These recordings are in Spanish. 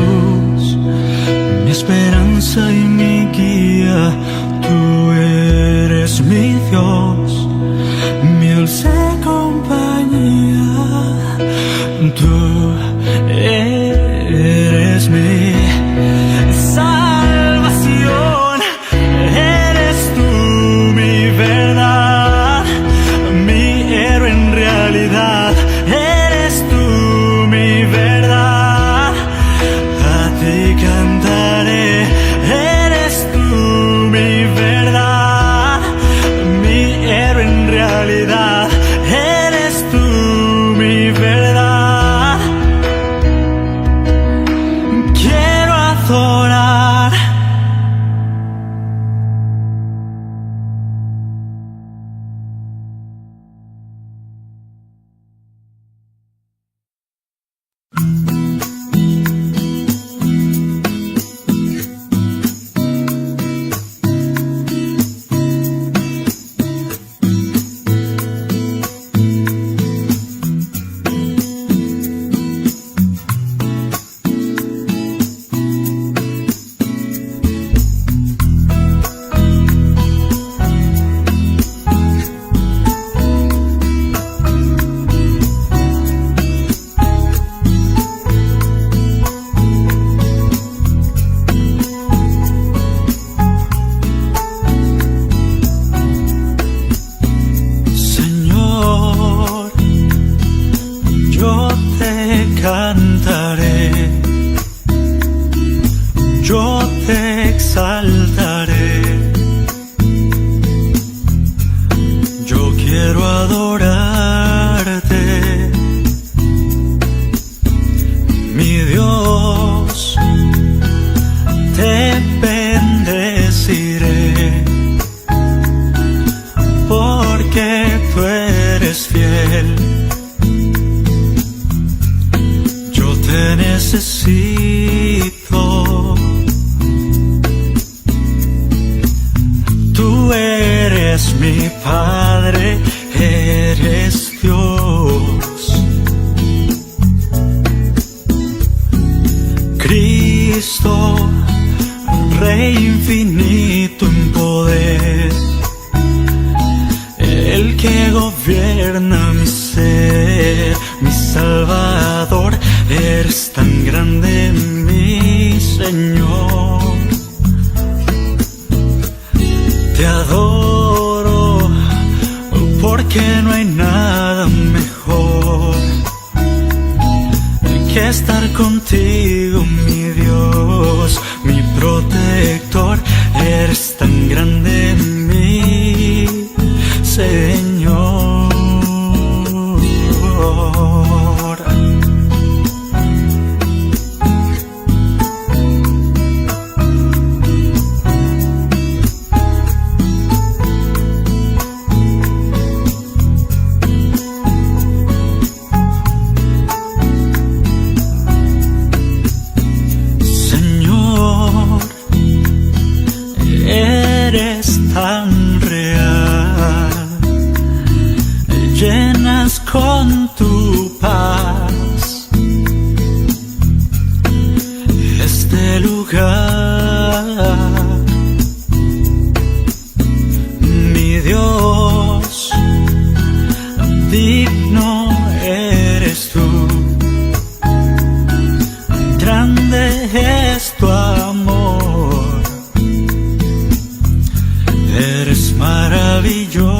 Jesús, mi esperanza y mi guía. Tú eres mi Dios, mi dulce compañía. Tú eres mi salvación, eres tú mi verdad, mi héroe en realidad. Eres tú mi verdad, a ti cantaré. Eres tú mi verdad, mi héroe en realidad. Eres tú mi verdad. Quiero adorar. Señor, yo te cantaré, yo te exaltaré. Yo quiero adorarte, mi Dios, te bendeciré, porque tú eres fiel. Yo te necesito, tú eres mi Padre, eres Dios. Cristo, Rey infinito en poder, el que gobierna mi ser, mi Salvador. Eres tan grande, mi Señor. Te adoro, porque no hay nada mejor que estar contigo, mi Dios, mi protector. Eres tan grande, mi Señor. Señor, eres tan real, llenas con tu paz este lugar. Mi Dios, digno eres tú, grande es tu amor. Eres maravilloso,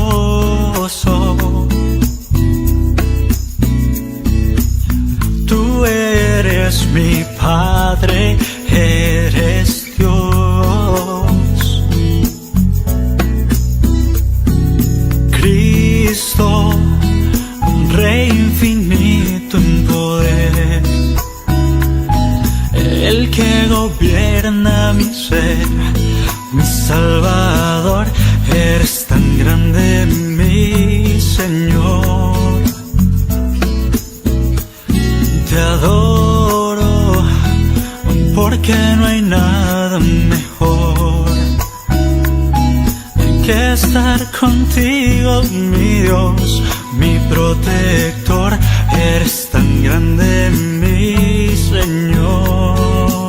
tú eres mi Padre, eres Dios. Cristo, Rey infinito en poder, el que gobierna mi ser, mi Salvador. Eres tan grande, mi Señor. Te adoro, porque no hay nada mejor que estar contigo, mi Dios, mi protector. Eres tan grande, mi Señor.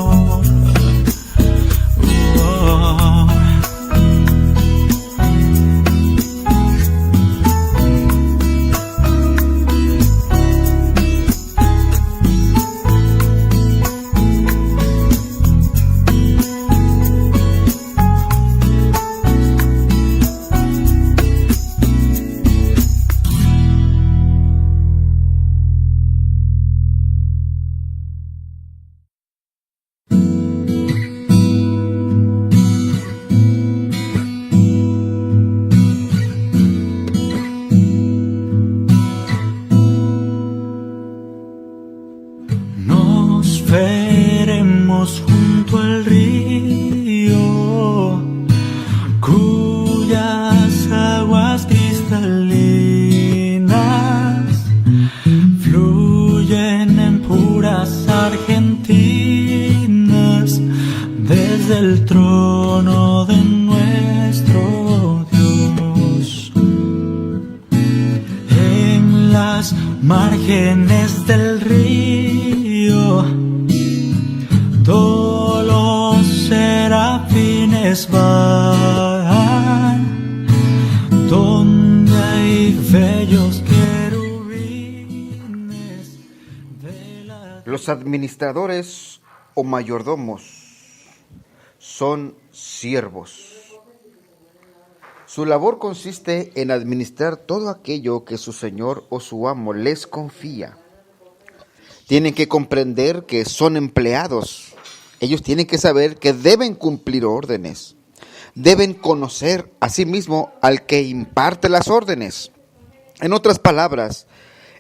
desde el trono de nuestro Dios. En las márgenes del río, todos los serafines van, donde hay bellos querubines de la... Los administradores o mayordomos son siervos. Su labor consiste en administrar todo aquello que su señor o su amo les confía. Tienen que comprender que son empleados. Ellos tienen que saber que deben cumplir órdenes. Deben conocer a sí mismo al que imparte las órdenes. En otras palabras,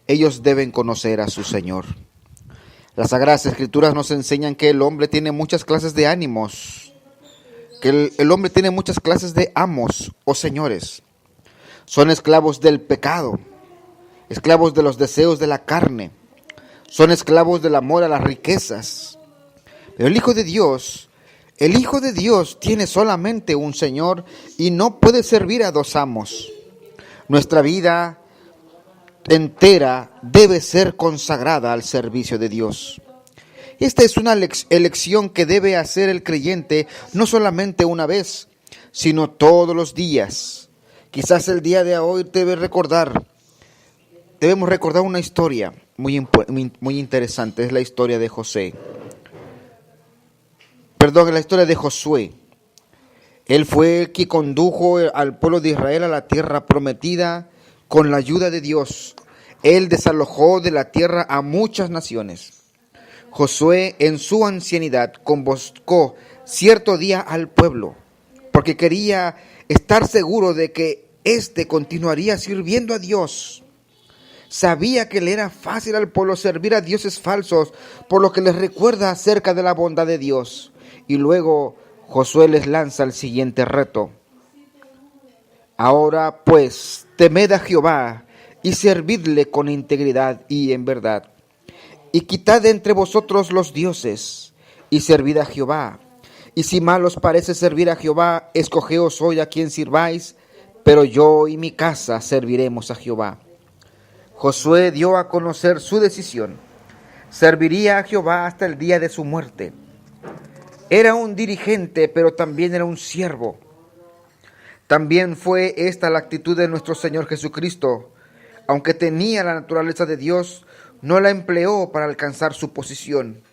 ellos deben conocer a su Señor. Las Sagradas Escrituras nos enseñan que el hombre tiene muchas clases de ánimos, que el hombre tiene muchas clases de amos o señores. Son esclavos del pecado, esclavos de los deseos de la carne, son esclavos del amor a las riquezas. Pero el Hijo de Dios tiene solamente un Señor y no puede servir a dos amos. Nuestra vida entera debe ser consagrada al servicio de Dios. Esta es una elección que debe hacer el creyente no solamente una vez, sino todos los días. Quizás el día de hoy debemos recordar una historia muy interesante. Es la historia de la historia de Josué. Él fue el que condujo al pueblo de Israel a la tierra prometida con la ayuda de Dios. Él desalojó de la tierra a muchas naciones. Josué, en su ancianidad, convocó cierto día al pueblo, porque quería estar seguro de que éste continuaría sirviendo a Dios. Sabía que le era fácil al pueblo servir a dioses falsos, por lo que les recuerda acerca de la bondad de Dios. Y luego Josué les lanza el siguiente reto. Ahora pues, temed a Jehová y servidle con integridad y en verdad. Y quitad de entre vosotros los dioses y servid a Jehová. Y si mal os parece servir a Jehová, escogeos hoy a quien sirváis, pero yo y mi casa serviremos a Jehová. Josué dio a conocer su decisión. Serviría a Jehová hasta el día de su muerte. Era un dirigente, pero también era un siervo. También fue esta la actitud de nuestro Señor Jesucristo. Aunque tenía la naturaleza de Dios, no la empleó para alcanzar su posición.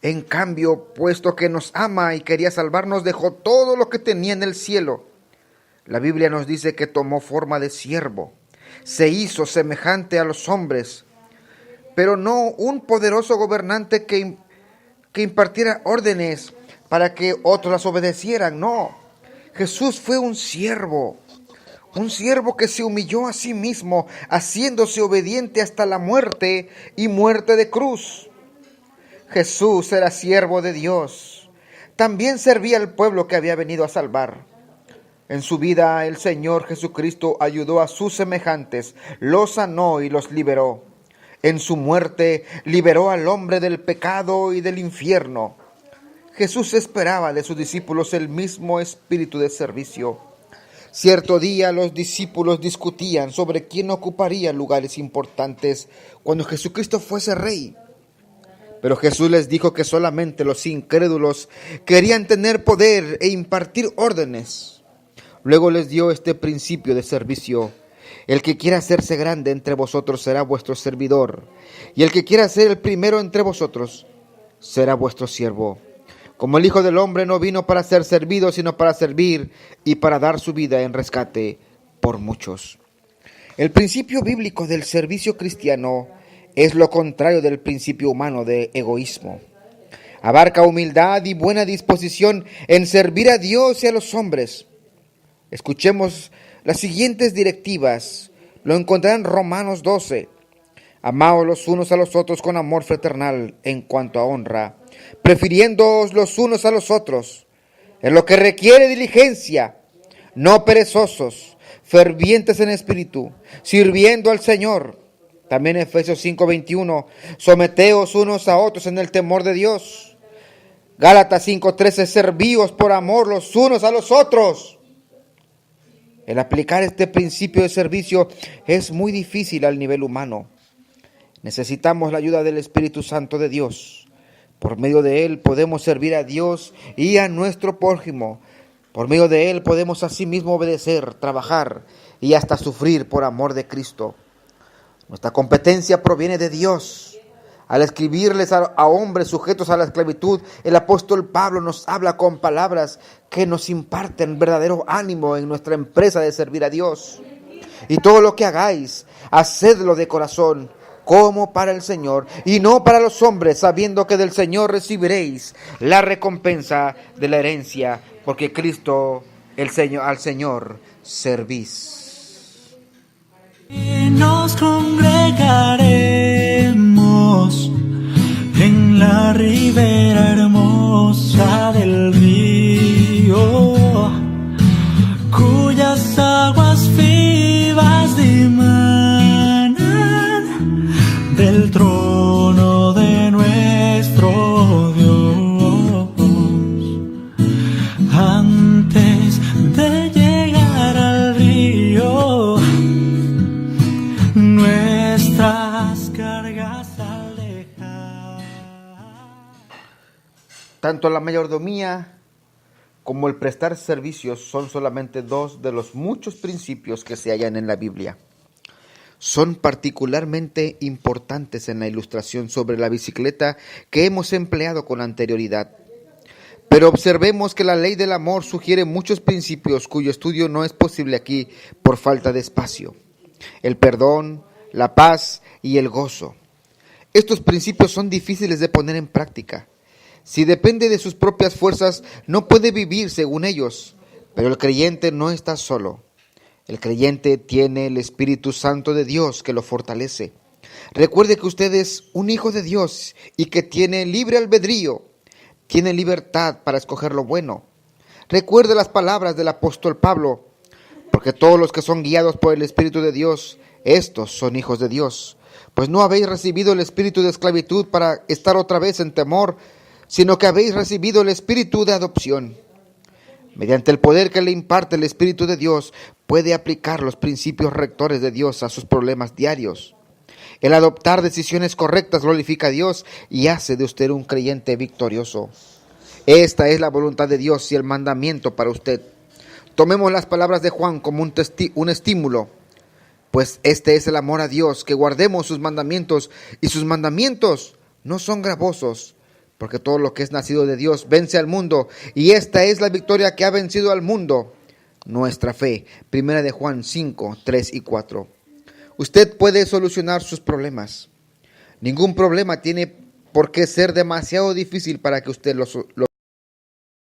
En cambio, puesto que nos ama y quería salvarnos, dejó todo lo que tenía en el cielo. La Biblia nos dice que tomó forma de siervo. Se hizo semejante a los hombres, pero no un poderoso gobernante que impartiera órdenes para que otros las obedecieran. No, Jesús fue un siervo que se humilló a sí mismo, haciéndose obediente hasta la muerte y muerte de cruz. Jesús era siervo de Dios. También servía al pueblo que había venido a salvar. En su vida, el Señor Jesucristo ayudó a sus semejantes, los sanó y los liberó. En su muerte, liberó al hombre del pecado y del infierno. Jesús esperaba de sus discípulos el mismo espíritu de servicio. Cierto día, los discípulos discutían sobre quién ocuparía lugares importantes cuando Jesucristo fuese rey. Pero Jesús les dijo que solamente los incrédulos querían tener poder e impartir órdenes. Luego les dio este principio de servicio. El que quiera hacerse grande entre vosotros será vuestro servidor, y el que quiera ser el primero entre vosotros será vuestro siervo. Como el Hijo del Hombre no vino para ser servido, sino para servir y para dar su vida en rescate por muchos. El principio bíblico del servicio cristiano es lo contrario del principio humano de egoísmo. Abarca humildad y buena disposición en servir a Dios y a los hombres. Escuchemos las siguientes directivas. Lo encontrarán en Romanos 12. Amaos los unos a los otros con amor fraternal en cuanto a honra, prefiriéndoos los unos a los otros, en lo que requiere diligencia, no perezosos, fervientes en espíritu, sirviendo al Señor. También Efesios 5:21, someteos unos a otros en el temor de Dios. Gálatas 5:13, servíos por amor los unos a los otros. El aplicar este principio de servicio es muy difícil al nivel humano. Necesitamos la ayuda del Espíritu Santo de Dios. Por medio de Él podemos servir a Dios y a nuestro prójimo. Por medio de Él podemos asimismo obedecer, trabajar y hasta sufrir por amor de Cristo. Nuestra competencia proviene de Dios. Al escribirles a hombres sujetos a la esclavitud, el apóstol Pablo nos habla con palabras que nos imparten verdadero ánimo en nuestra empresa de servir a Dios. Y todo lo que hagáis, hacedlo de corazón, como para el Señor, y no para los hombres, sabiendo que del Señor recibiréis la recompensa de la herencia, porque Cristo, al Señor, servís. Y nos congregaremos en la ribera hermosa del río, cuyas aguas vivas dimanan del trono de nuestro Dios. Antes de llegar al río, nuestras cargas al dejar. Tanto la mayordomía como el prestar servicios son solamente dos de los muchos principios que se hallan en la Biblia. Son particularmente importantes en la ilustración sobre la bicicleta que hemos empleado con anterioridad. Pero observemos que la ley del amor sugiere muchos principios cuyo estudio no es posible aquí por falta de espacio. El perdón, la paz y el gozo. Estos principios son difíciles de poner en práctica. Si depende de sus propias fuerzas, no puede vivir según ellos. Pero el creyente no está solo. El creyente tiene el Espíritu Santo de Dios que lo fortalece. Recuerde que usted es un hijo de Dios y que tiene libre albedrío. Tiene libertad para escoger lo bueno. Recuerde las palabras del apóstol Pablo. Porque todos los que son guiados por el Espíritu de Dios, estos son hijos de Dios. Pues no habéis recibido el espíritu de esclavitud para estar otra vez en temor, sino que habéis recibido el espíritu de adopción. Mediante el poder que le imparte el Espíritu de Dios, puede aplicar los principios rectores de Dios a sus problemas diarios. El adoptar decisiones correctas glorifica a Dios y hace de usted un creyente victorioso. Esta es la voluntad de Dios y el mandamiento para usted. Tomemos las palabras de Juan como un estímulo, pues este es el amor a Dios, que guardemos sus mandamientos, y sus mandamientos no son gravosos, porque todo lo que es nacido de Dios vence al mundo, y esta es la victoria que ha vencido al mundo, nuestra fe. Primera de Juan 5, 3 y 4. Usted puede solucionar sus problemas. Ningún problema tiene por qué ser demasiado difícil para que usted lo